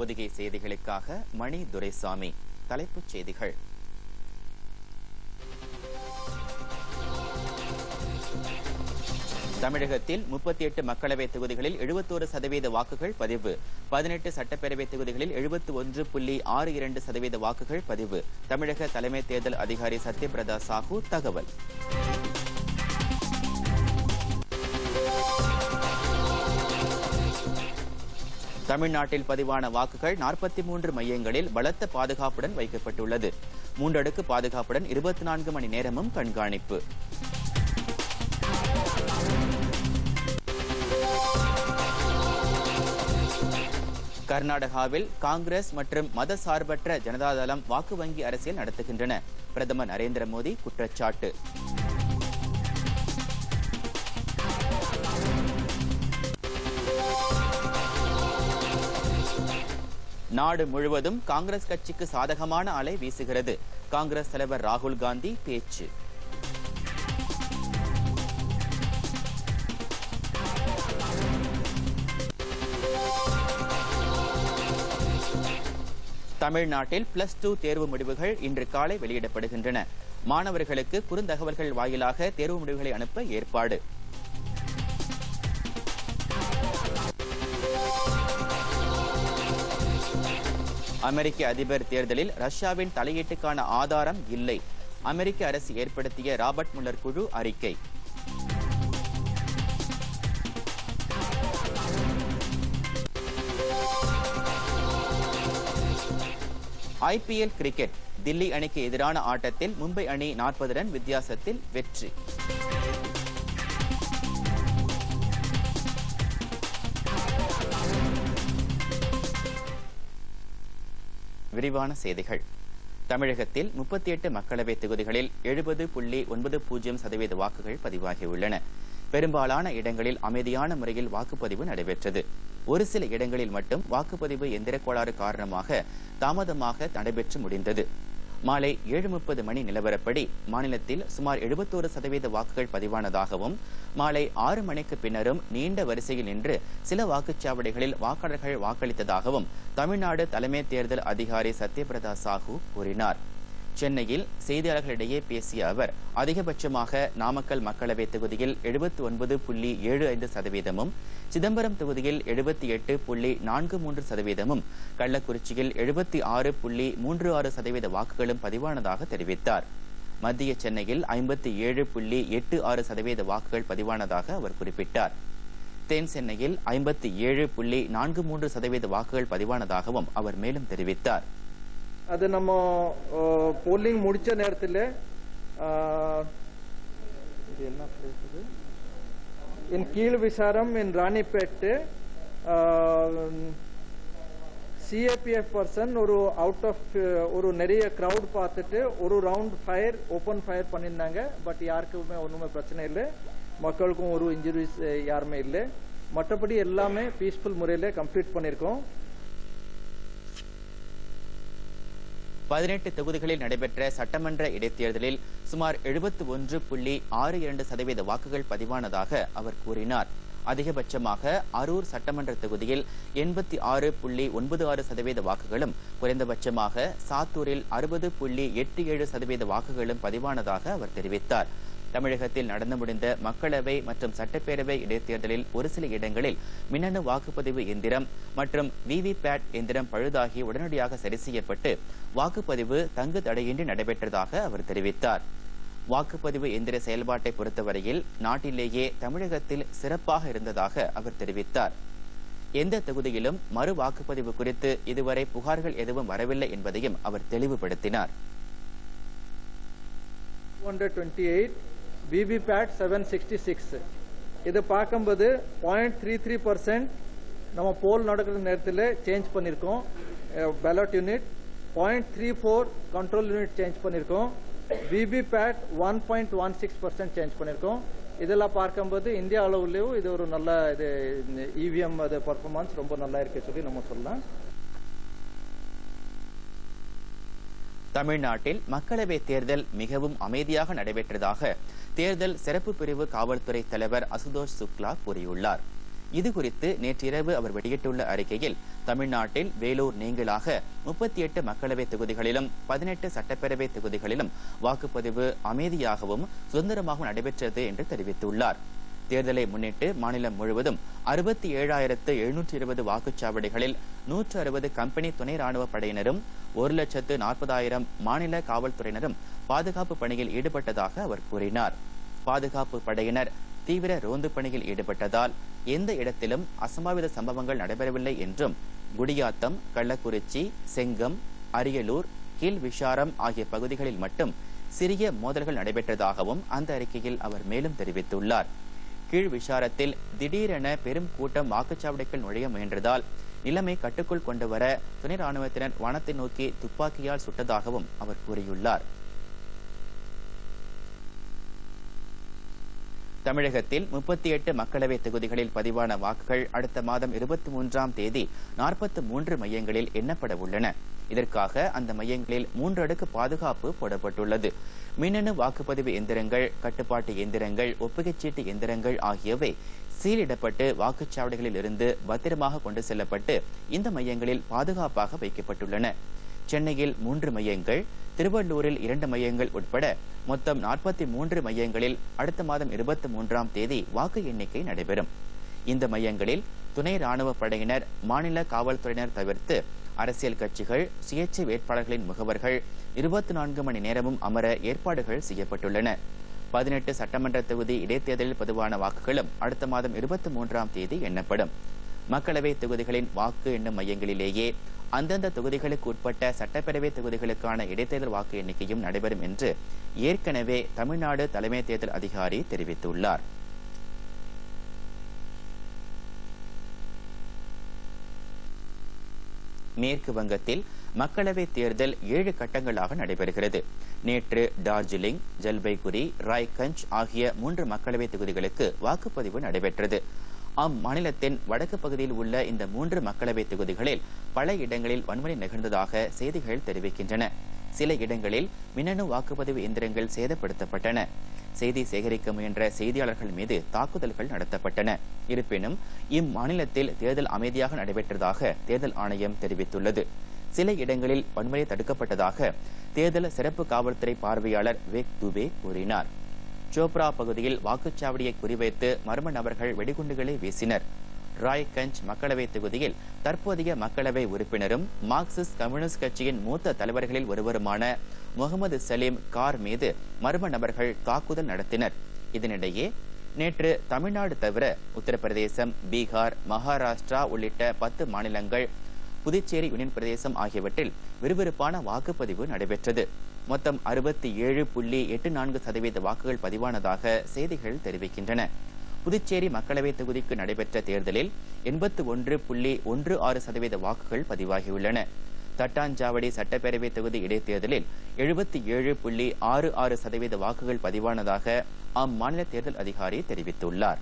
பொதிகை செய்திகளுக்காக மணி துரைசாமி. தலைப்புச் செய்திகள். தமிழகத்தில் 38 மக்களவைத் தொகுதிகளில் 71% வாக்குகள் பதிவு. 18 சட்டப்பேரவைத் தொகுதிகளில் 71.62% வாக்குகள் பதிவு. தமிழக தலைமை தேர்தல் அதிகாரி சத்யபிரதா சாஹூ தகவல். தமிழ்நாட்டில் பதிவான வாக்குகள் 43 மையங்களில் பலத்த பாதுகாப்புடன் வைக்கப்பட்டுள்ளது. 3 அடுக்கு பாதுகாப்புடன் 24 மணி நேரமும் கண்காணிப்பு. கர்நாடகாவில் காங்கிரஸ் மற்றும் மதசார்பற்ற ஜனதாதளம் வாக்கு வங்கி அரசியல் நடத்துகின்றன. பிரதமர் நரேந்திர மோடி குற்றச்சாட்டு. நாடு முழுவதும் காங்கிரஸ் கட்சிக்கு சாதகமான அலை வீசுகிறது. காங்கிரஸ் தலைவர் ராகுல் காந்தி பேச்சு. தமிழ்நாட்டில் +2 தேர்வு முடிவுகள் இன்று காலை வெளியிடப்படுகின்றன. மாணவர்களுக்கு குறுந்தகவல்கள் வாயிலாக தேர்வு முடிவுகளை அனுப்ப ஏற்பாடு. அமெரிக்க அதிபர் தேர்தலில் ரஷ்யாவின் தலையீட்டுக்கான ஆதாரம் இல்லை. அமெரிக்க அரசு ஏற்படுத்திய ராபர்ட் முல்லர் குழு அறிக்கை. IPL cricket. தில்லி அணிக்கு எதிரான ஆட்டத்தில் மும்பை அணி 40 ரன் வித்தியாசத்தில் வெற்றி. விரிவான செய்திகள். தமிழகத்தில் 38 மக்களவைத் தொகுதிகளில் 70.90% வாக்குகள் பதிவாகியுள்ளன. பெரும்பாலான இடங்களில் அமைதியான முறையில் வாக்குப்பதிவு நடைபெற்றது. ஒரு சில இடங்களில் மட்டும் வாக்குப்பதிவு எந்திர கோளாறு காரணமாக தாமதமாக நடைபெற்று முடிந்தது. மாலை 7:30 மணி நிலவரப்படி மாநிலத்தில் சுமார் 71% வாக்குகள் பதிவானதாகவும், மாலை 6 மணிக்கு பின்னரும் நீண்ட வரிசையில் நின்று சில வாக்குச்சாவடிகளில் வாக்காளர்கள் வாக்களித்ததாகவும் தமிழ்நாடு தலைமை தேர்தல் அதிகாரி சத்யபிரதா சாஹூ கூறினார். சென்னையில் செய்தியாளர்களிடையே பேசிய அவர், அதிகபட்சமாக நாமக்கல் மக்களவைத் தொகுதியில் 79.75%, சிதம்பரம் தொகுதியில் 78.43%, கள்ளக்குறிச்சியில் 76.36% வாக்குகளும் பதிவானதாக தெரிவித்தார். மத்திய சென்னையில் 57.86% வாக்குகள் பதிவானதாக அவர் குறிப்பிட்டார். தென் சென்னையில் 57.43% வாக்குகள் பதிவானதாகவும் அவர் மேலும் தெரிவித்தார். அது நம்ம போலிங் முடிச்ச நேரத்தில் என்ன இன் கீழ் விசாரம் இன் ராணிப்பேட்டு CAPF பர்சன் ஒரு அவுட் ஆஃப் ஒரு நிறைய கிரவுட் பார்த்துட்டு ஒரு ரவுண்ட் ஃபயர் ஓப்பன் ஃபயர் பண்ணியிருந்தாங்க. பட் யாருக்குமே ஒன்றுமே பிரச்சனை இல்லை, மக்களுக்கும் ஒரு இன்ஜுரிஸ் யாருமே இல்லை. மற்றபடி எல்லாமே பீஸ்ஃபுல் முறையில் கம்ப்ளீட் பண்ணியிருக்கோம். 18 தொகுதிகளில் நடைபெற்ற சட்டமன்ற இடைத்தேர்தலில் சுமார் 71.62% வாக்குகள் பதிவானதாக அவர் கூறினார். அதிகபட்சமாக அரூர் சட்டமன்ற தொகுதியில் 86.96% வாக்குகளும், குறைந்தபட்சமாக சாத்தூரில் 60.87% வாக்குகளும் பதிவானதாக அவர் தெரிவித்தார். தமிழகத்தில் நடந்து முடிந்த மக்களவை மற்றும் சட்டப்பேரவை இடைத்தேர்தலில் ஒரு சில இடங்களில் மின்னணு வாக்குப்பதிவு எந்திரம் மற்றும் VVPAT எந்திரம் பழுதாகி உடனடியாக சரி செய்யப்பட்டு வாக்குப்பதிவு தங்கு தடையின்றி நடைபெற்றதாக அவர் தெரிவித்தார். வாக்குப்பதிவு எந்திர செயல்பாட்டை பொறுத்தவரையில் நாட்டிலேயே தமிழகத்தில் சிறப்பாக இருந்ததாக அவர் தெரிவித்தார். எந்த தொகுதியிலும் மறு வாக்குப்பதிவு குறித்து இதுவரை புகார்கள் எதுவும் வரவில்லை என்பதையும் அவர் தெளிவுபடுத்தினார். VVPAT 766 இது பார்க்கும்போது 0.33% நம்ம போல் நடக்கிற நேரத்தில் சேஞ்ச் பண்ணியிருக்கோம். Ballot unit 0.34 control unit change பண்ணியிருக்கோம். VVPAT 1.16% சேஞ்ச் பண்ணியிருக்கோம். இதெல்லாம் பார்க்கும்போது இந்தியா அளவுலேயும் இது ஒரு நல்ல இது EVM அது பர்ஃபார்மன்ஸ் ரொம்ப நல்லா இருக்கு சொல்லி நம்ம சொல்லலாம். தமிழ்நாட்டில் மக்களவைத் தேர்தல் மிகவும் அமைதியாக நடைபெற்றதாக தேர்தல் சிறப்பு பிரிவு காவல்துறை தலைவர் அசுதோஷ் சுக்லா கூறியுள்ளார். இதுகுறித்து நேற்றிரவு அவர் வெளியிட்டுள்ள அறிக்கையில் தமிழ்நாட்டில் வேலூர் நீங்கலாக 38 மக்களவை தொகுதிகளிலும் 18 சட்டப்பேரவை தொகுதிகளிலும் வாக்குப்பதிவு அமைதியாகவும் சுதந்திரமாகவும் நடைபெற்றது என்று தெரிவித்துள்ளார். தேர்தலை முன்னிட்டு மாநிலம் முழுவதும் 67,720 வாக்குச்சாவடிகளில் 160 கம்பெனி துணை ராணுவ படையினரும் 1,40,000 மாநில காவல்துறையினரும் பாதுகாப்பு பணியில் ஈடுபட்டதாக அவர் கூறினார். பாதுகாப்பு படையினர் தீவிர ரோந்து பணியில் ஈடுபட்டதால் எந்த இடத்திலும் அசம்பாவித சம்பவங்கள் நடைபெறவில்லை என்றும் குடியாத்தம், கள்ளக்குறிச்சி, செங்கம், அரியலூர், கீழ்விசாரம் ஆகிய பகுதிகளில் மட்டும் சிறிய மோதல்கள் நடைபெற்றதாகவும் அந்த அறிக்கையில் அவர் மேலும் தெரிவித்துள்ளார். கீழ்விசாரத்தில் திடீரென பெரும் கூட்டம் வாக்குச்சாவடிக்குள் நுழைய முயன்றதால் நிலைமை கட்டுக்குள் கொண்டுவர துணை ராணுவத்தினர் வானத்தை நோக்கி துப்பாக்கியால் சுட்டதாகவும் அவர் கூறியுள்ளார். தமிழகத்தில் 38 மக்களவை தொகுதிகளில் பதிவான வாக்குகள் அடுத்த மாதம் 23ஆம் தேதி 43 மையங்களில் எண்ணப்பட உள்ளன. இதற்காக அந்த மையங்களில் 3 அடுக்கு பாதுகாப்பு போடப்பட்டுள்ளது. மின்னணு வாக்குப்பதிவு எந்திரங்கள், கட்டுப்பாட்டு எந்திரங்கள், ஒப்புகைச்சீட்டு எந்திரங்கள் ஆகியவை சீலிடப்பட்டு வாக்குச்சாவடிகளில் இருந்து பத்திரமாக கொண்டு செல்லப்பட்டு இந்த மையங்களில் பாதுகாப்பாக வைக்கப்பட்டுள்ளன. சென்னையில் 3 மையங்கள், திருவள்ளூரில் 2 மையங்கள் உட்பட மொத்தம் 43 மையங்களில் அடுத்த மாதம் 23ஆம் தேதி வாக்கு எண்ணிக்கை நடைபெறும். இந்த மையங்களில் துணை ராணுவ படையினர், மாநில காவல்துறையினர் தவிர்த்து அரசியல் கட்சிகள், சுயேட்சை வேட்பாளர்களின் முகவர்கள் 24 மணி நேரமும் அமர ஏற்பாடுகள் செய்யப்பட்டுள்ளன. 18 சட்டமன்ற தொகுதி இடைத்தேர்தலில் பதிவான வாக்குகளும் அடுத்த மாதம் 23ஆம் தேதி எண்ணப்படும். மக்களவை தொகுதிகளின் வாக்கு எண்ணும் மையங்களிலேயே அந்தந்த தொகுதிகளுக்கு உட்பட்ட சட்டப்பேரவை தொகுதிகளுக்கான இடைத்தேர்தல் வாக்கு எண்ணிக்கையும் நடைபெறும் என்று ஏற்கனவே தமிழ்நாடு தலைமை தேர்தல் அதிகாரி தெரிவித்துள்ளார். மேற்கு வங்கத்தில் மக்களவை தேர்தல் 7 கட்டங்களாக நடைபெறுகிறது. நேற்று டார்ஜிலிங், ஜல்பைகுரி, ராய்கஞ்ச் ஆகிய 3 மக்களவை தொகுதிகளுக்கு வாக்குப்பதிவு நடைபெற்றது. அம்மாநிலத்தின் வடக்கு பகுதியில் உள்ள இந்த 3 மக்களவை தொகுதிகளில் பல இடங்களில் வன்முறை நிகழ்ந்ததாக செய்திகள் தெரிவிக்கின்றன. சில இடங்களில் மின்னணு வாக்குப்பதிவு இயந்திரங்கள் சேதப்படுத்தப்பட்டன. செய்தி சேகரிக்க முயன்ற செய்தியாளர்கள் மீது தாக்குதல்கள் நடத்தப்பட்டன. இருப்பினும் இம்மாநிலத்தில் தேர்தல் அமைதியாக நடைபெற்றதாக தேர்தல் ஆணையம் தெரிவித்துள்ளது. சில இடங்களில் வன்முறை தடுக்கப்பட்டதாக தேர்தல் சிறப்பு காவல்துறை பார்வையாளர் விவேக் துபே கூறினார். சோப்ரா பகுதியில் வாக்குச்சாவடியை குறிவைத்து மர்ம நபர்கள் வெடிகுண்டுகளை வீசினர். ராய்கஞ்ச் மக்களவை தொகுதியில் தற்போதைய மக்களவை உறுப்பினரும் மார்க்சிஸ்ட் கம்யூனிஸ்ட் கட்சியின் மூத்த தலைவர்களில் ஒருவருமான முகமது சலீம் கார் மீது மர்ம நபர்கள் தாக்குதல் நடத்தினர். இதனிடையே நேற்று தமிழ்நாடு தவிர உத்தரப்பிரதேசம், பீகார், மகாராஷ்டிரா உள்ளிட்ட 10 மாநிலங்கள், புதுச்சேரி யூனியன் பிரதேசம் ஆகியவற்றில் விறுவிறுப்பான வாக்குப்பதிவு நடைபெற்றது. மொத்தம் 67.84% வாக்குகள் பதிவானதாக செய்திகள் தெரிவிக்கின்றன. புதுச்சேரி மக்களவை தொகுதிக்கு நடைபெற்ற தேர்தலில் 81.16% வாக்குகள் பதிவாகியுள்ளன. தட்டாஞ்சாவடி சட்டப்பேரவை தொகுதி இடைத்தேர்தலில் 77.66% வாக்குகள் பதிவானதாக அம்மாநில தேர்தல் அதிகாரி தெரிவித்துள்ளார்.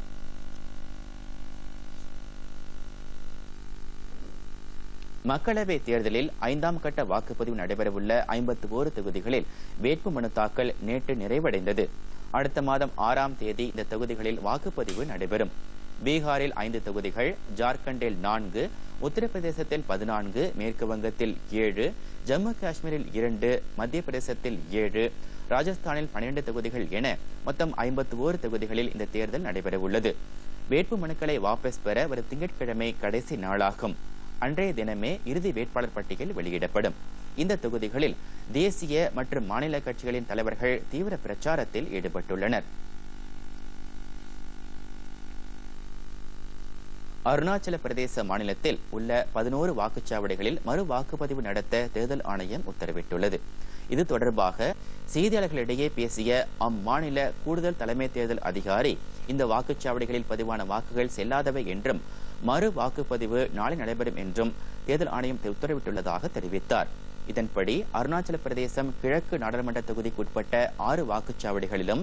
மக்களவை தேர்தலில் 5ஆம் கட்ட வாக்குப்பதிவு நடைபெறவுள்ள 51 தொகுதிகளில் வேட்புமனு தாக்கல் நேற்று நிறைவடைந்தது. அடுத்த மாதம் 6ஆம் தேதி இந்த தொகுதிகளில் வாக்குப்பதிவு நடைபெறும். பீகாரில் 5 தொகுதிகள், ஜார்க்கண்டில் 4, உத்தரப்பிரதேசத்தில் 14, மேற்கு வங்கத்தில் 7, ஜம்மு காஷ்மீரில் 2, மத்திய பிரதேசத்தில் 7, ராஜஸ்தானில் 12 தொகுதிகள் என மொத்தம் 51 தொகுதிகளில் இந்த தேர்தல் நடைபெறவுள்ளது. வேட்புமனுக்களை வாபஸ் பெற வரும் திங்கட்கிழமை கடைசி நாளாகும். அன்றைய தினமே இறுதி வேட்பாளர் பட்டியல் வெளியிடப்படும். இந்த தொகுதிகளில் தேசிய மற்றும் மாநில கட்சிகளின் தலைவர்கள் தீவிர பிரச்சாரத்தில் ஈடுபட்டுள்ளனர். அருணாச்சல பிரதேச மாநிலத்தில் உள்ள 11 வாக்குச்சாவடிகளில் மறு வாக்குப்பதிவு நடத்த தேர்தல் ஆணையம் உத்தரவிட்டுள்ளது. இது தொடர்பாக செய்தியாளர்களிடையே பேசிய அம்மாநில கூடுதல் தலைமை தேர்தல் அதிகாரி, இந்த வாக்குச்சாவடிகளில் பதிவான வாக்குகள் செல்லாதவை என்றும் மறு வாக்குப்பதிவு நாளை நடைபெறும் என்றும் தேர்தல் ஆணையம் உத்தரவிட்டுள்ளதாக தெரிவித்தார். இதன்படி அருணாச்சல பிரதேசம் கிழக்கு நாடாளுமன்ற தொகுதிக்கு உட்பட்ட 6 வாக்குச்சாவடிகளிலும்,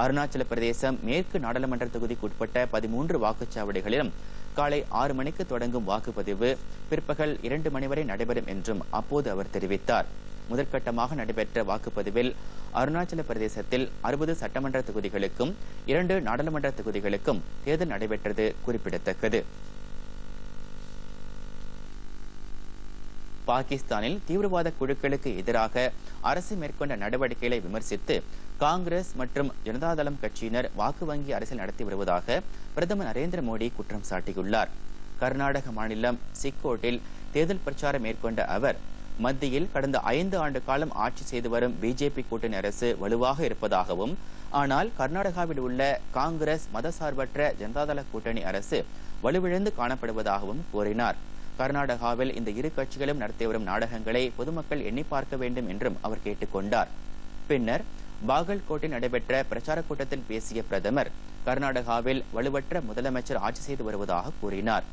அருணாச்சல பிரதேசம் மேற்கு நாடாளுமன்ற தொகுதிக்கு உட்பட்ட 13 வாக்குச்சாவடிகளிலும் காலை 6 மணிக்கு தொடங்கும் வாக்குப்பதிவு பிற்பகல் 2 மணி வரை நடைபெறும் என்றும் அப்போது அவர் தெரிவித்தார். முதற்கட்டமாக நடைபெற்ற வாக்குப்பதிவில் அருணாச்சல பிரதேசத்தில் 60 சட்டமன்ற தொகுதிகளுக்கும் 2 நாடாளுமன்ற தொகுதிகளுக்கும் தேர்தல் நடைபெற்றது குறிப்பிடத்தக்கது. பாகிஸ்தானில் தீவிரவாத குழுக்களுக்கு எதிராக அரசு மேற்கொண்ட நடவடிக்கைகளை விமர்சித்து காங்கிரஸ் மற்றும் ஜனதாதளம் கட்சியினர் வாக்கு வங்கி அரசியல் நடத்தி வருவதாக பிரதமர் நரேந்திர மோடி குற்றம் சாட்டியுள்ளார். கர்நாடக மாநிலம் சிக்கோட்டில் தேர்தல் பிரச்சாரம் மேற்கொண்ட அவர் மத்தியில் கடந்த 5 ஆண்டு காலம் ஆட்சி செய்து வரும் பிஜேபி கூட்டணி அரசு வலுவாக இருப்பதாகவும், ஆனால் கர்நாடகாவில் உள்ள காங்கிரஸ் மதசார்பற்ற ஜனதாதள கூட்டணி அரசு வலுவிழந்து காணப்படுவதாகவும் கூறினார். கர்நாடகாவில் இந்த இரு கட்சிகளும் நடத்தி வரும் நாடகங்களை பொதுமக்கள் எண்ணி பார்க்க வேண்டும் என்றும் அவர் கேட்டுக்கொண்டார். பின்னர் பாகல்கோட்டில் நடைபெற்ற பிரச்சார கூட்டத்தில் பேசிய பிரதமர் கர்நாடகாவில் வலுவற்ற முதலமைச்சர் ஆட்சி செய்து வருவதாக கூறினார்.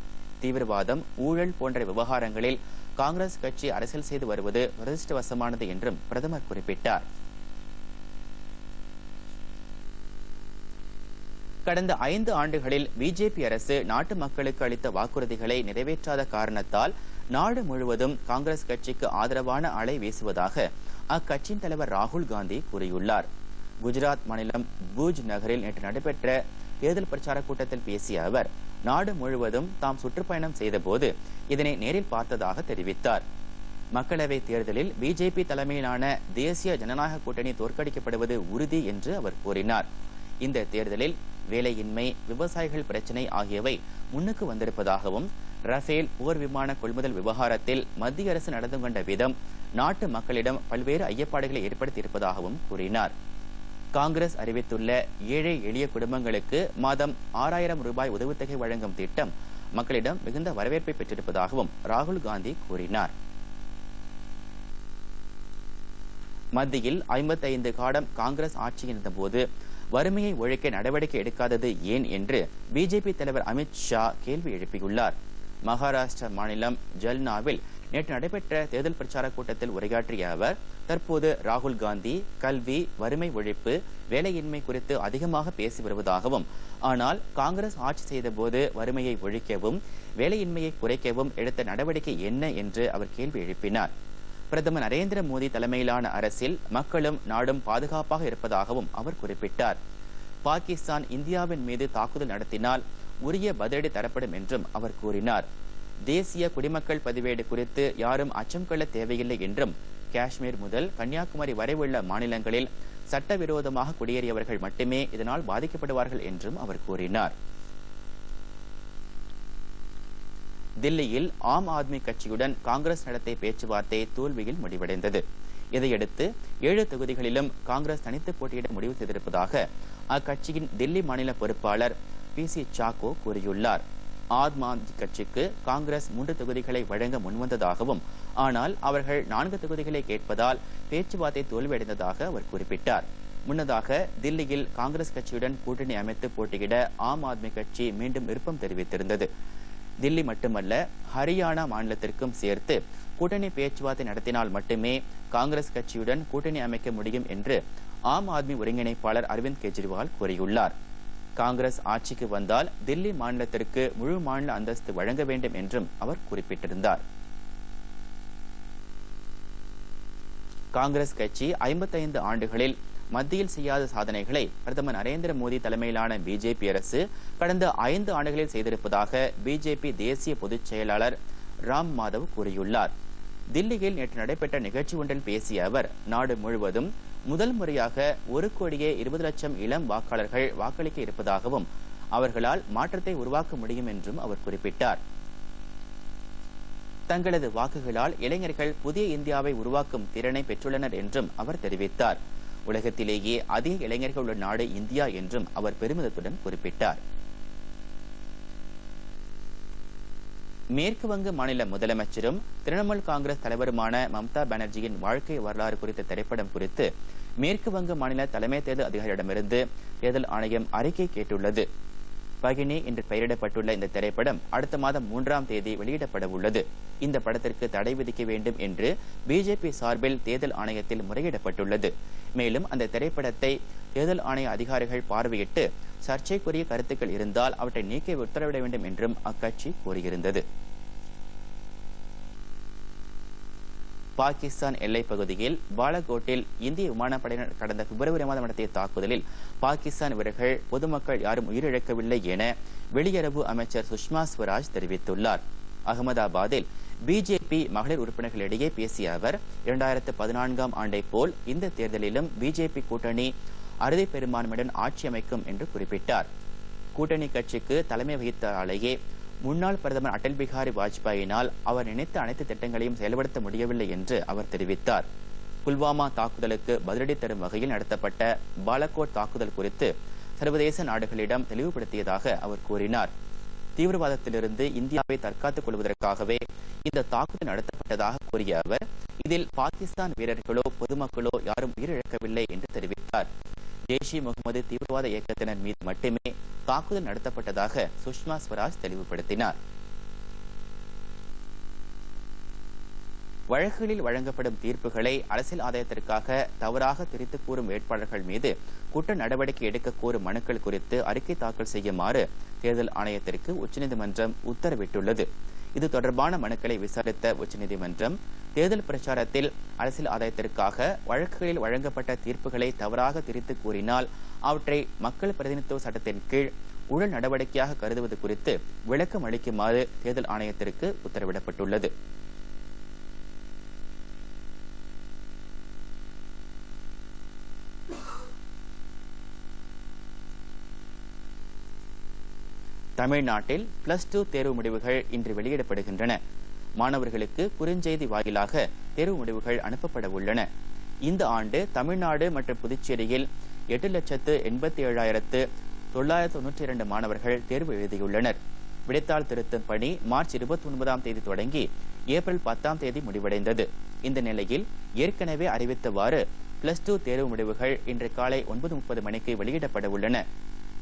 தீவிரவாதம், ஊழல் போன்ற விவகாரங்களில் காங்கிரஸ் கட்சி அரசியல் செய்து வருவது துரதிருஷ்டவசமானது என்றும் பிரதமர் குறிப்பிட்டார். கடந்த 5 ஆண்டுகளில் பிஜேபி அரசு நாட்டு மக்களுக்கு அளித்த வாக்குறுதிகளை நிறைவேற்றாத காரணத்தால் நாடு முழுவதும் காங்கிரஸ் கட்சிக்கு ஆதரவான அலை வீசுவதாக அக்கட்சியின் தலைவர் ராகுல் காந்தி கூறியுள்ளார். குஜராத் மாநிலம் பூஜ் நகரில் நேற்று நடைபெற்ற தேர்தல் பிரச்சார கூட்டத்தில் பேசிய அவர் நாடு முழுவதும் தாம் சுற்றுப்பயணம் செய்தபோது இதனை நேரில் பார்த்ததாக தெரிவித்தார். மக்களவை தேர்தலில் பிஜேபி தலைமையிலான தேசிய ஜனநாயக கூட்டணி தோற்கடிக்கப்படுவது உறுதி என்று அவர் கூறினார். இந்த தேர்தலில் வேலையின்மை, விவசாயிகள் பிரச்சினை ஆகியவை முன்னுக்கு வந்திருப்பதாகவும், ரஃபேல் போர் விமான கொள்முதல் விவகாரத்தில் மத்திய அரசு நடந்து கொண்ட விதம் நாட்டு மக்களிடம் பல்வேறு ஐயப்பாடுகளை ஏற்படுத்தியிருப்பதாகவும் கூறினார். காங்கிரஸ் அறிவித்துள்ள ஏழை எளிய குடும்பங்களுக்கு மாதம் 6000 ரூபாய் உதவித்தொகை வழங்கும் திட்டம் மக்களிடம் மிகுந்த வரவேற்பை பெற்றிருப்பதாகவும் ராகுல் காந்தி கூறினார். மத்தியில் 55 காலம் காங்கிரஸ் ஆட்சியில் இருந்தபோது வறுமையை ஒழிக்க நடவடிக்கை எடுக்காதது ஏன் என்று பிஜேபி தலைவர் அமித் ஷா கேள்வி எழுப்பியுள்ளார். மகாராஷ்டிரா மாநிலம் ஜல்னாவில் நேற்று நடைபெற்ற தேர்தல் பிரச்சார கூட்டத்தில் உரையாற்றிய அவர் தற்போது ராகுல் காந்தி கல்வி, வறுமை ஒழிப்பு, வேலையின்மை குறித்து அதிகமாக பேசி வருவதாகவும், ஆனால் காங்கிரஸ் ஆட்சி செய்தபோது வறுமையை ஒழிக்கவும் வேலையின்மையை குறைக்கவும் எடுத்த நடவடிக்கை என்ன என்று அவர் கேள்வி எழுப்பினார். பிரதமர் நரேந்திர மோடி தலைமையிலான அரசில் மக்களும் நாடும் பாதுகாப்பாக இருப்பதாகவும் அவர் குறிப்பிட்டார். பாகிஸ்தான் இந்தியாவின் மீது தாக்குதல் நடத்தினால் உரிய பதிலடி தரப்படும் என்றும் அவர் கூறினார். தேசிய குடிமக்கள் பதிவேடு குறித்து யாரும் அச்சம் கொள்ள தேவையில்லை என்றும், காஷ்மீர் முதல் கன்னியாகுமரி வரை உள்ள மாநிலங்களில் சட்டவிரோதமாக குடியேறியவர்கள் மட்டுமே இதனால் பாதிக்கப்படுவார்கள் என்றும் அவர் கூறினார். தில்லியில் ஆம் ஆத்மி கட்சியுடன் காங்கிரஸ் நடத்திய பேச்சுவார்த்தை தோல்வியில் முடிவடைந்தது. இதையடுத்து 7 தொகுதிகளிலும் காங்கிரஸ் தனித்து போட்டியிட முடிவு செய்திருப்பதாக அக்கட்சியின் தில்லி மாநில பொறுப்பாளர் PC சாக்கோ கூறியுள்ளார். ஆம் ஆத்மி கட்சிக்கு காங்கிரஸ் 3 தொகுதிகளை வழங்க முன்வந்ததாகவும், ஆனால் அவர்கள் 4 தொகுதிகளை கேட்பதால் பேச்சுவார்த்தை தோல்வியடைந்ததாக அவர் குறிப்பிட்டார். முன்னதாக தில்லியில் காங்கிரஸ் கட்சியுடன் கூட்டணி அமைத்து போட்டியிட ஆம் ஆத்மி கட்சி மீண்டும் விருப்பம் தெரிவித்திருந்தது. தில்லி மட்டுமல்ல, ஹரியானா மாநிலத்திற்கும் சேர்த்து கூட்டணி பேச்சுவார்த்தை நடத்தினால் மட்டுமே காங்கிரஸ் கட்சியுடன் கூட்டணி அமைக்க முடியும் என்று ஆம் ஆத்மி ஒருங்கிணைப்பாளர் அரவிந்த் கெஜ்ரிவால் கூறியுள்ளார். காங்கிரஸ் ஆட்சிக்கு வந்தால் தில்லி மாநிலத்திற்கு முழு மாநில அந்தஸ்து வழங்க வேண்டும் என்றும் அவர் குறிப்பிட்டிருந்தார். காங்கிரஸ் கட்சி 55 ஆண்டுகளில் மத்தியில் செய்யாத சாதனைகளை பிரதமர் நரேந்திர மோடி தலைமையிலான பிஜேபி அரசு கடந்த 5 ஆண்டுகளில் செய்திருப்பதாக பிஜேபி தேசிய பொதுச் செயலாளர் ராம் மாதவ் கூறியுள்ளார். தில்லியில் நேற்று நடைபெற்ற நிகழ்ச்சி ஒன்றில் பேசிய அவர் நாடு முழுவதும் முதல் முறையாக 1,20,00,000 இளம் வாக்காளர்கள் வாக்களிக்க இருப்பதாகவும், அவர்களால் மாற்றத்தை உருவாக்க முடியும் என்றும் அவர் குறிப்பிட்டார். தங்களது வாக்குகளால் இளைஞர்கள் புதிய இந்தியாவை உருவாக்கும் திறனை பெற்றுள்ளனர் என்றும் அவர் தெரிவித்தார். உலகத்திலேயே அதிக இளைஞர்கள் உள்ள நாடு இந்தியா என்றும் அவர் பெருமிதத்துடன் குறிப்பிட்டார். மேற்கு வங்க மாநில முதலமைச்சரும் திரிணாமுல் காங்கிரஸ் தலைவருமான மம்தா பானர்ஜியின் வாழ்க்கை வரலாறு குறித்த திரைப்படம் குறித்து மேற்கு வங்க மாநில தலைமை தேர்தல் அதிகாரியிடமிருந்து தேர்தல் ஆணையம் அறிக்கை கேட்டுள்ளது. பகினி என்று பெயரிடப்பட்டுள்ள இந்த திரைப்படம் அடுத்த மாதம் 3ஆம் தேதி வெளியிடப்பட உள்ளது. இந்த படத்திற்கு தடை விதிக்க வேண்டும் என்று பிஜேபி சார்பில் தேர்தல் ஆணையத்தில் முறையிடப்பட்டுள்ளது. மேலும் அந்த திரைப்படத்தை தேர்தல் ஆணைய அதிகாரிகள் பார்வையிட்டு சர்ச்சைக்குரிய கருத்துக்கள் இருந்தால் அவற்றை நீக்க உத்தரவிட வேண்டும் என்றும் அக்கட்சி கூறியிருந்தது. பாகிஸ்தான் எல்லைப் பகுதியில் பாலகோட்டில் இந்திய விமானப்படையினர் கடந்த பிப்ரவரி மாதம் நடத்திய தாக்குதலில் பாகிஸ்தான் வீரர்கள் பொதுமக்கள் யாரும் உயிரிழக்கவில்லை என வெளியுறவு அமைச்சர் சுஷ்மா ஸ்வராஜ் தெரிவித்துள்ளார். அகமதாபாத்தில் பிஜேபி மகளிர் உறுப்பினர்களிடையே பேசிய அவர் 2014ஆம் ஆண்டை போல் இந்த தேர்தலிலும் பிஜேபி கூட்டணி அறுதி பெரும்பான்மையுடன் ஆட்சி அமைக்கும் என்று குறிப்பிட்டார். கூட்டணி கட்சிக்கு தலைமை வகித்தாலேயே முன்னாள் பிரதமர் அடல் பிகாரி வாஜ்பாயினால் அவர் நினைத்த அனைத்து திட்டங்களையும் செயல்படுத்த முடியவில்லை என்று அவர் தெரிவித்தார். புல்வாமா தாக்குதலுக்கு பதிலடி தரும் வகையில் நடத்தப்பட்ட பாலகோட் தாக்குதல் குறித்து சர்வதேச நாடுகளிடம் தெளிவுபடுத்தியதாக அவர் கூறினார். தீவிரவாதத்திலிருந்து இந்தியாவை தற்காத்துக் கொள்வதற்காகவே இந்த தாக்குதல் நடத்தப்பட்டதாக கூறிய அவர் இதில் பாகிஸ்தான் வீரர்களோ பொதுமக்களோ யாரும் உயிரிழக்கவில்லை என்று தெரிவித்தார். ஜெய்ஷ் இ முகமது தீவிரவாத இயக்கத்தினர் மீது மட்டுமே தாக்குதல் நடத்தப்பட்டதாக சுஷ்மா ஸ்வராஜ் தெளிவுபடுத்தினார். வழக்குகளில் வழங்கப்படும் தீர்ப்புகளை அரசியல் ஆதாயத்திற்காக தவறாக திரித்து கூறும் வேட்பாளர்கள் மீது குற்ற நடவடிக்கை எடுக்க கோரும் மனுக்கள் குறித்து அறிக்கை தாக்கல் செய்யுமாறு தேர்தல் ஆணையத்திற்கு உச்சநீதிமன்றம் உத்தரவிட்டுள்ளது. இது தொடர்பான மனுக்களை விசாரித்த உச்சநீதிமன்றம் தேர்தல் பிரச்சாரத்தில் அரசியல் ஆதாயத்திற்காக வழக்குகளில் வழங்கப்பட்ட தீர்ப்புகளை தவறாக திரித்து கூறினால் அவற்றை மக்கள் பிரதிநிதித்துவ சட்டத்தின் கீழ் ஊழல் நடவடிக்கையாக கருதுவது குறித்து விளக்கம் அளிக்குமாறு தேர்தல் ஆணையத்திற்கு உத்தரவிடப்பட்டுள்ளது. தமிழ்நாட்டில் +2 தேர்வு முடிவுகள் இன்று வெளியிடப்படுகின்றன. மாணவர்களுக்கு குறுஞ்செய்தி வாயிலாக தேர்வு முடிவுகள் அனுப்பப்பட உள்ளன. இந்த ஆண்டு தமிழ்நாடு மற்றும் புதுச்சேரியில் 8,87,992 மாணவர்கள் தேர்வு எழுதியுள்ளனர். விடைத்தாள் திருத்தும் பணி மார்ச் 29ஆம் தேதி தொடங்கி ஏப்ரல் 10ஆம் தேதி முடிவடைந்தது. இந்த நிலையில் ஏற்கனவே அறிவித்தவாறு +2 தேர்வு முடிவுகள் இன்று காலை 9:30 மணிக்கு வெளியிடப்பட உள்ளன.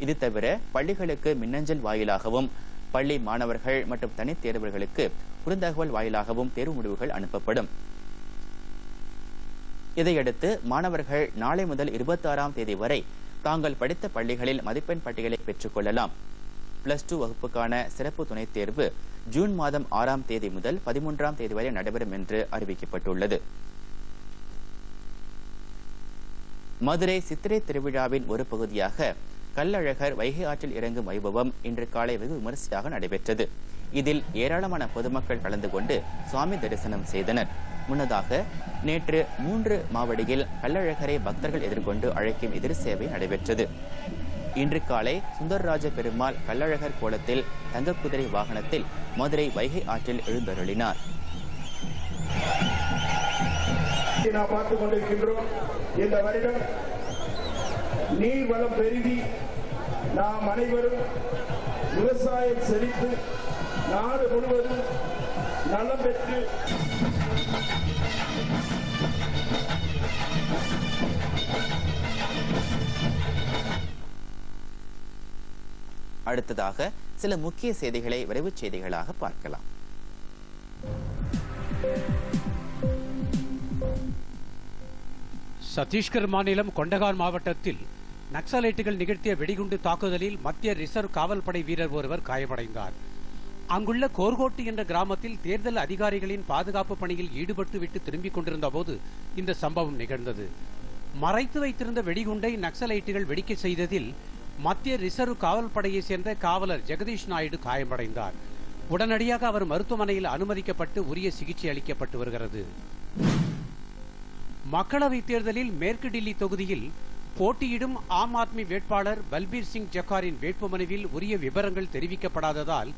இது தவிர பள்ளிகளுக்கு மின்னஞ்சல் வாயிலாகவும் பள்ளி மாணவர்கள் மற்றும் தனித் தேர்வர்களுக்கு குறுந்தகவல் வாயிலாகவும் தேர்வு முடிவுகள் அனுப்பப்படும். இதையடுத்து மாணவர்கள் நாளை முதல் 26ஆம் தேதி வரை தாங்கள் படித்த பள்ளிகளில் மதிப்பெண் பட்டியலை பெற்றுக் கொள்ளலாம். +2 வகுப்புக்கான சிறப்பு துணைத் தேர்வு ஜூன் மாதம் 6ஆம் தேதி முதல் 13ஆம் தேதி வரை நடைபெறும் என்று அறிவிக்கப்பட்டுள்ளது. மதுரை சித்திரை திருவிழாவின் ஒரு பகுதியாக கள்ளழகர் வைகை ஆற்றில் இறங்கும் வைபவம் இன்று காலை வெகு விமரிசையாக நடைபெற்றது. இதில் ஏராளமான பொதுமக்கள் கலந்து கொண்டு சுவாமி தரிசனம் செய்தனர். முன்னதாக நேற்று 3 மாவடியில் கள்ளழகரை பக்தர்கள் எதிர்கொண்டு அழைக்கும் எதிர் சேவை நடைபெற்றது. இன்று காலை சுந்தரராஜ பெருமாள் கள்ளழகர் கோலத்தில் தங்க குதிரை வாகனத்தில் மதுரை வைகை ஆற்றில் எழுந்தருளினார். பார்த்துக் கொண்டிருக்கின்றோம். இந்த வருடம் நீர் வளம் பெருகி நாம் அனைவரும் விவசாயம் செழித்து நாடு முழுவதும் நலம் பெற்று அடுத்ததாக சில முக்கிய செய்திகளை விரைவுச் செய்திகளாக பார்க்கலாம். சத்தீஸ்கர் மாநிலம் கொண்டகார் மாவட்டத்தில் நக்சலைட்டுகள் நிகழ்த்திய வெடிகுண்டு தாக்குதலில் மத்திய ரிசர்வ் காவல் படை வீரர் ஒருவர் காயமடைந்தார். அங்குள்ள கோர்கோட்டு என்ற கிராமத்தில் தேர்தல் அதிகாரிகளின் பாதுகாப்பு பணியில் ஈடுபட்டுவிட்டு திரும்பிக் கொண்டிருந்த போது இந்த சம்பவம் நிகழ்ந்தது. மறைத்து வைத்திருந்த வெடிகுண்டை நக்சலைட்டுகள் வெடிக்க செய்ததில் மத்திய ரிசர்வ் காவல் படையைச் சேர்ந்த காவலர் ஜெகதீஷ் நாயுடு காயமடைந்தார். உடனடியாக அவர் மருத்துவமனையில் அனுமதிக்கப்பட்டு உரிய சிகிச்சை அளிக்கப்பட்டு வருகிறது. மக்களவைத் தேர்தலில் மேற்கு டில்லி தொகுதியில் போட்டியிடும் ஆம் ஆத்மி வேட்பாளர் பல்பீர் சிங் ஜக்காரின் வேட்புமனுவில் உரிய விவரங்கள் தெரிவிக்கப்படாததால்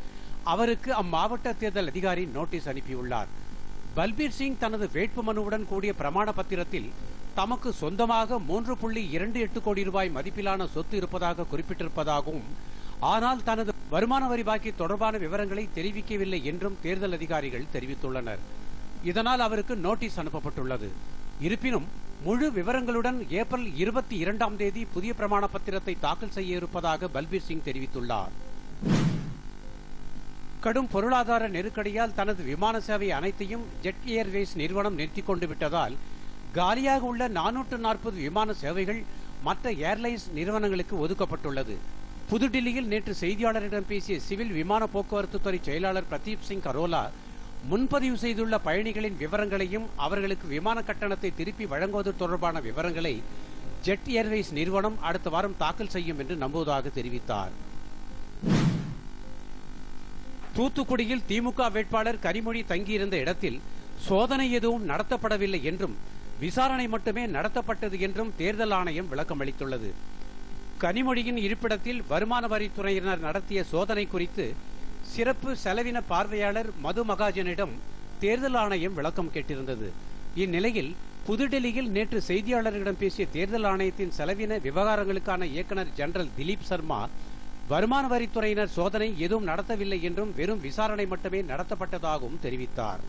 அவருக்கு அம்மாவட்ட தேர்தல் அதிகாரி நோட்டீஸ் அனுப்பியுள்ளார். பல்பீர் சிங் தனது வேட்புமனுவுடன் கூடிய பிரமாண பத்திரத்தில் தமக்கு சொந்தமாக 3.28 கோடி ரூபாய் மதிப்பிலான சொத்து இருப்பதாக குறிப்பிட்டிருப்பதாகவும், ஆனால் தனது வருமான வரி பாக்கி தொடர்பான விவரங்களை தெரிவிக்கவில்லை என்றும் தேர்தல் அதிகாரிகள் தெரிவித்துள்ளனர். இதனால் அவருக்கு நோட்டீஸ் அனுப்பப்பட்டுள்ளது. இருப்பினும் முழு விவரங்களுடன் ஏப்ரல் 22ஆம் தேதி புதிய பிரமாண பத்திரத்தை தாக்கல் செய்ய இருப்பதாக பல்பீர் சிங் தெரிவித்துள்ளார். கடும் பொருளாதார நெருக்கடியால் தனது விமான சேவை அனைத்தையும் ஜெட் ஏர்வேஸ் நிறுவனம் நிறுத்திக் கொண்டு விட்டதால் காலியாக உள்ள 440 விமான சேவைகள் மற்ற ஏர்லைன்ஸ் நிறுவனங்களுக்கு ஒதுக்கப்பட்டுள்ளது. புதுடில்லியில் நேற்று செய்தியாளரிடம் பேசிய சிவில் விமான போக்குவரத்து துறை செயலாளர் பிரதீப் சிங் கரோலா, முன்பதிவு செய்துள்ள பயணிகளின் விவரங்களையும் அவர்களுக்கு விமான கட்டணத்தை திருப்பி வழங்குவது தொடர்பான விவரங்களை ஜெட் ஏர்வேஸ் நிறுவனம் அடுத்த வாரம் தாக்கல் செய்யும் என்று நம்புவதாக தெரிவித்தார். தூத்துக்குடியில் திமுக வேட்பாளர் கனிமொழி தங்கியிருந்த இடத்தில் சோதனை எதுவும் நடத்தப்படவில்லை என்றும் விசாரணை மட்டுமே நடத்தப்பட்டது என்றும் தேர்தல் ஆணையம் விளக்கம் அளித்துள்ளது. கனிமொழியின் இருப்பிடத்தில் வருமான வரித்துறையினர் நடத்திய சோதனை குறித்து சிறப்பு செலவின பார்வையாளர் மது மகாஜனிடம் தேர்தல் ஆணையம் விளக்கம் கேட்டிருந்தது. இந்நிலையில் புதுடெல்லியில் நேற்று செய்தியாளர்களிடம் பேசிய தேர்தல் ஆணையத்தின் செலவின விவகாரங்களுக்கான இயக்குநர் ஜெனரல் திலீப் சர்மா வருமான வரித்துறையினர் சோதனை எதுவும் நடத்தவில்லை என்றும் வெறும் விசாரணை மட்டுமே நடத்தப்பட்டதாகவும் தெரிவித்தார்.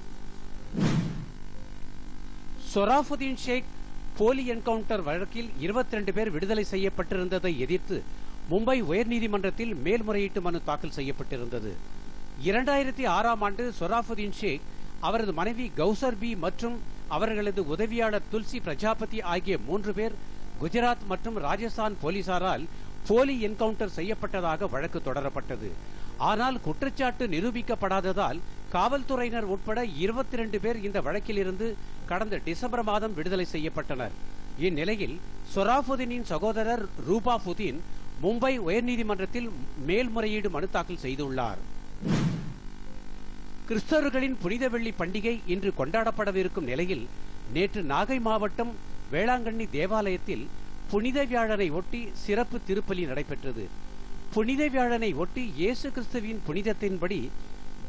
சொராஃபுதீன் ஷேக் போலி என்கவுண்டர் வழக்கில் 22 பேர் விடுதலை செய்யப்பட்டிருந்ததை எதிர்த்து மும்பை உயர்நீதிமன்றத்தில் மேல்முறையீட்டு மனு தாக்கல் செய்யப்பட்டிருந்தது. 2006ஆம் ஆண்டு சொராஃபுதீன் ஷேக், அவரது மனைவி கௌசர் பி மற்றும் அவர்களது உதவியாளர் துல்சி பிரஜாபதி ஆகிய 3 பேர் குஜராத் மற்றும் ராஜஸ்தான் போலீசாரால் போலி என்கவுண்டர் செய்யப்பட்டதாக வழக்கு தொடரப்பட்டது. ஆனால் குற்றச்சாட்டு நிரூபிக்கப்படாததால் காவல்துறையினர் உட்பட 22 பேர் இந்த வழக்கில் இருந்து கடந்த டிசம்பர் மாதம் விடுதலை செய்யப்பட்டனர். இந்நிலையில் சொராஃபுதீனின் சகோதரர் ரூபாஃபுதீன் மும்பை உயர்நீதிமன்றத்தில் மேல்முறையீடு மனு தாக்கல் செய்துள்ளார். கிறிஸ்தவர்களின் புனித வெள்ளி பண்டிகை இன்று கொண்டாடப்படவிருக்கும் நிலையில் நேற்று நாகை மாவட்டம் வேளாங்கண்ணி தேவாலயத்தில் புனித வியாழனை ஒட்டி சிறப்பு திருப்பலி நடைபெற்றது. புனித வியாழனை ஒட்டி இயேசு கிறிஸ்துவின் புனிதத்தின்படி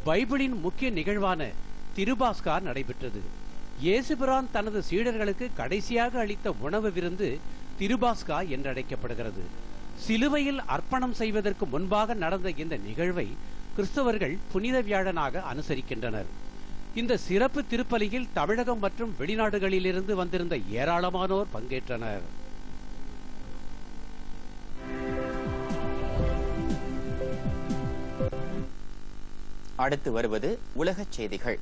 பைபிளின் முக்கிய நிகழ்வான திருபாஸ்கா நடைபெற்றது. இயேசுபிரான் தனது சீடர்களுக்கு கடைசியாக அளித்த உணவு விருந்து திருபாஸ்கா என்றழைக்கப்படுகிறது. சிலுவையில் அர்ப்பணம் செய்வதற்கு முன்பாக நடந்த இந்த நிகழ்வை கிறிஸ்தவர்கள் புனித வியாழனாக அனுசரிக்கின்றனர். இந்த சிறப்பு திருப்பலியில் தமிழகம் மற்றும் வெளிநாடுகளிலிருந்து வந்திருந்த ஏராளமானோர் பங்கேற்றனர். அடுத்து வருவது உலகச் செய்திகள்.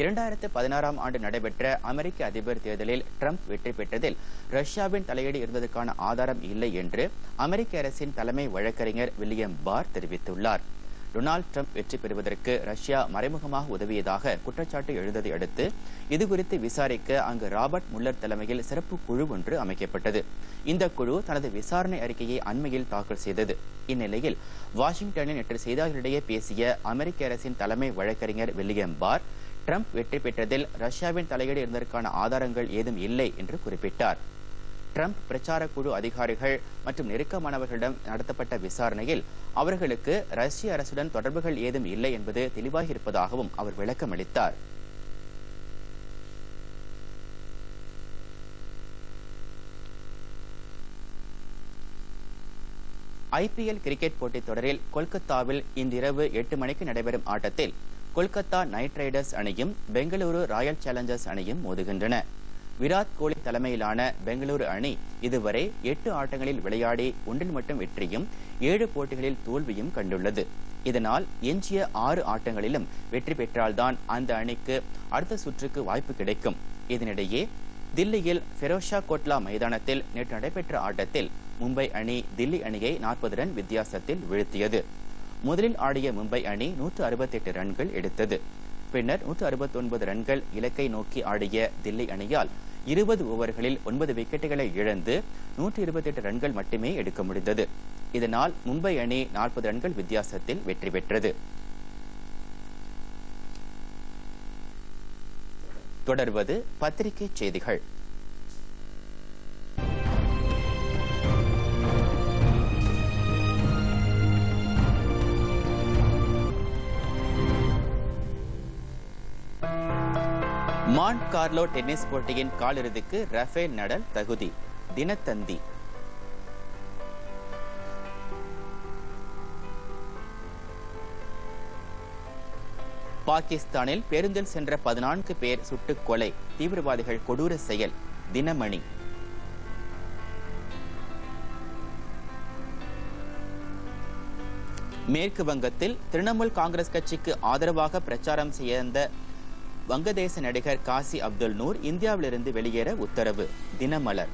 2016ஆம் ஆண்டு நடைபெற்ற அமெரிக்க அதிபர் தேர்தலில் ட்ரம்ப் வெற்றி பெற்றதில் ரஷ்யாவின் தலையீடு இருந்ததற்கான ஆதாரம் இல்லை என்று அமெரிக்க அரசின் தலைமை வழக்கறிஞர் வில்லியம் பார் தெரிவித்துள்ளார். டொனால்டு ட்ரம்ப் வெற்றி பெறுவதற்கு ரஷ்யா மறைமுகமாக உதவியதாக குற்றச்சாட்டு எழுந்ததை அடுத்து இதுகுறித்து விசாரிக்க அங்கு ராபர்ட் முல்லர் தலைமையில் சிறப்பு குழு ஒன்று அமைக்கப்பட்டது. இந்த குழு தனது விசாரணை அறிக்கையை அண்மையில் தாக்கல் செய்தது. இந்நிலையில் வாஷிங்டனில் நேற்று செய்தியாளர்களிடையே பேசிய அமெரிக்க அரசின் தலைமை வழக்கறிஞர் வில்லியம் பார், ட்ரம்ப் வெற்றி பெற்றதில் ரஷ்யாவின் தலையீடு இருந்ததற்கான ஆதாரங்கள் ஏதும் இல்லை என்று குறிப்பிட்டார். ட்ரம்ப் பிரச்சார குழு அதிகாரிகள் மற்றும் நெருக்கமானவர்களிடம் நடத்தப்பட்ட விசாரணையில் அவர்களுக்கு ரஷ்ய அரசுடன் தொடர்புகள் ஏதும் இல்லை என்பது தெளிவாக இருப்பதாகவும் அவர் விளக்கம் அளித்தார். ஐபிஎல் கிரிக்கெட் போட்டித் தொடரில் கொல்கத்தாவில் இன்றிரவு 8 மணிக்கு நடைபெறும் ஆட்டத்தில் கொல்கத்தா நைட் ரைடர்ஸ் அணியும் பெங்களூரு ராயல் சேலஞ்சர்ஸ் அணியும் மோதுகின்றன. விராட் கோலி தலைமையிலான பெங்களூரு அணி இதுவரை 8 ஆட்டங்களில் விளையாடி 1 மட்டும் வெற்றியும் 7 போட்டிகளில் தோல்வியும் கண்டுள்ளது. இதனால் எஞ்சிய 6 ஆட்டங்களிலும் வெற்றி பெற்றால்தான் அந்த அணிக்கு அடுத்த சுற்றுக்கு வாய்ப்பு கிடைக்கும். இதனிடையே தில்லியில் ஃபெரோஷா கோட்லா மைதானத்தில் நேற்று நடைபெற்ற ஆட்டத்தில் மும்பை அணி தில்லி அணியை 40 ரன் வித்தியாசத்தில் வீழ்த்தியது. முதலில் ஆடிய மும்பை அணி 168 ரன்கள் எடுத்தது. பின்னர் 169 ரன்கள் இலக்கை நோக்கி ஆடிய தில்லி அணியால் 20 ஓவர்களில் 9 விக்கெட்டுகளை இழந்து 128 ரன்கள் மட்டுமே எடுக்க முடிந்தது. இதனால் மும்பை அணி 40 ரன்கள் வித்தியாசத்தில் வெற்றி பெற்றது. தொடர்வது பத்திரிகை செய்திகள். மாண்ட் கார்லோ டென்னிஸ் போட்டியின் காலிறுதிக்கு ரஃபேல் நடல் தகுதி. தினத்தந்தி. பாகிஸ்தானில் பேருந்தில் சென்ற 14 பேர் சுட்டுக் கொலை, தீவிரவாதிகள் கொடூர செயல். தினமணி. மேற்கு வங்கத்தில் திரிணாமுல் காங்கிரஸ் கட்சிக்கு ஆதரவாக பிரச்சாரம் செய்த வங்கதேச நடிகர் காசி அப்துல் நூர் இந்தியாவிலிருந்து வெளியேற உத்தரவு. தினமலர்.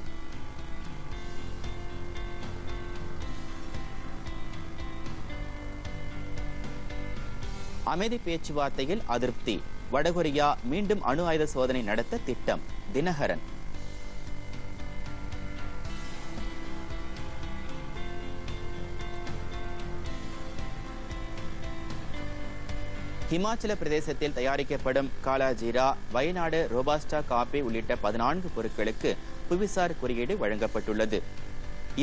அமைதி பேச்சுவார்த்தையில் அதிருப்தி. வடகொரியா மீண்டும் அணு ஆயுத சோதனை நடத்த திட்டம். தினகரன். ஹிமாச்சல பிரதேசத்தில் தயாரிக்கப்படும் காலாஜீரா, வயநாடு ரோபாஸ்டா காபி உள்ளிட்ட 14 பொருட்களுக்கு புவிசார் குறியீடு வழங்கப்பட்டுள்ளது.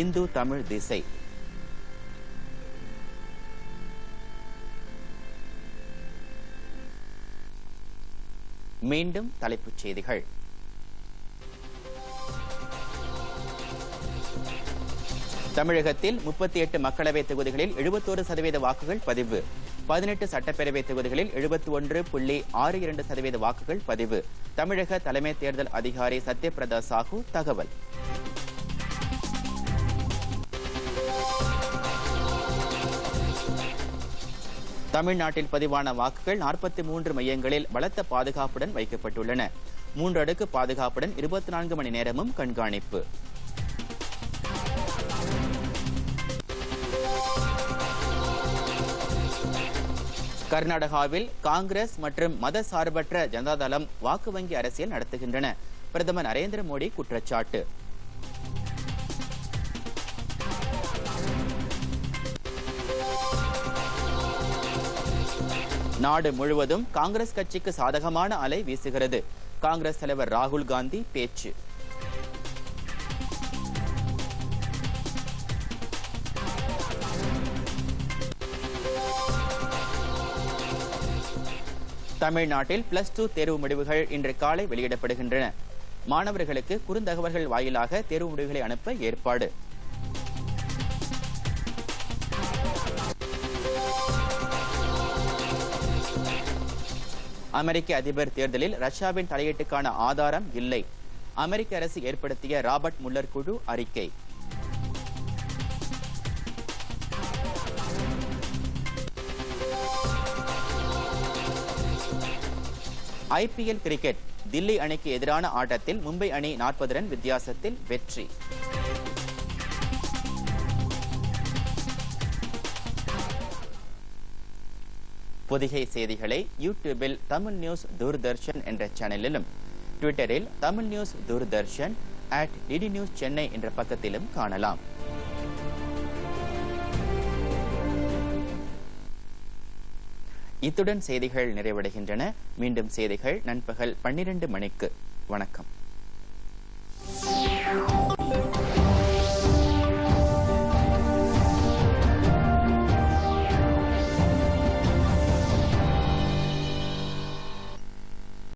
இந்து தமிழ் திசை. மீண்டும் தலைப்புச் செய்திகள். தமிழகத்தில் 38 மக்களவைத் தொகுதிகளில் 71% வாக்குகள் பதிவு. 18 சட்டப்பேரவை தொகுதிகளில் 71.62% வாக்குகள் பதிவு. தமிழக தலைமை தேர்தல் அதிகாரி சத்யபிரதா சாஹூ தகவல். தமிழ்நாட்டில் பதிவான வாக்குகள் 43 மையங்களில் பலத்த பாதுகாப்புடன் வைக்கப்பட்டுள்ளன. 3 அடுக்கு பாதுகாப்புடன் 24 மணி நேரமும் கண்காணிப்பு. கர்நாடகாவில் காங்கிரஸ் மற்றும் மத சார்பற்ற ஜனதாதளம் வாக்கு வங்கி அரசியல் நடத்துகின்றன. பிரதமர் நரேந்திர மோடி குற்றச்சாட்டு. நாடு முழுவதும் காங்கிரஸ் கட்சிக்கு சாதகமான அலை வீசுகிறது. காங்கிரஸ் தலைவர் ராகுல் காந்தி பேச்சு. தமிழ்நாட்டில் +2 தேர்வு முடிவுகள் இன்று காலை வெளியிடப்படுகின்றன. மாணவர்களுக்கு குறுந்தகவல்கள் வாயிலாக தேர்வு முடிவுகளை அனுப்ப ஏற்பாடு. அமெரிக்க அதிபர் தேர்தலில் ரஷ்யாவின் தலையீட்டுக்கான ஆதாரம் இல்லை. அமெரிக்க அரசு ஏற்படுத்திய ராபர்ட் முல்லர் குழு அறிக்கை. IPL cricket. தில்லி அணிக்கு எதிரான ஆட்டத்தில் மும்பை அணி 40 ரன் வித்தியாசத்தில் வெற்றி. பொதிகை செய்திகளை யூடியூபில் தமிழ் நியூஸ் தூர்தர்ஷன் என்ற சேனலிலும், ட்விட்டரில் தமிழ் நியூஸ் தூர்தர்ஷன் @DDNews சென்னை என்ற பக்கத்திலும் காணலாம். இத்துடன் செய்திகள் நிறைவடைகின்றன. மீண்டும் செய்திகள் நண்பகல் 12 மணிக்கு. வணக்கம்.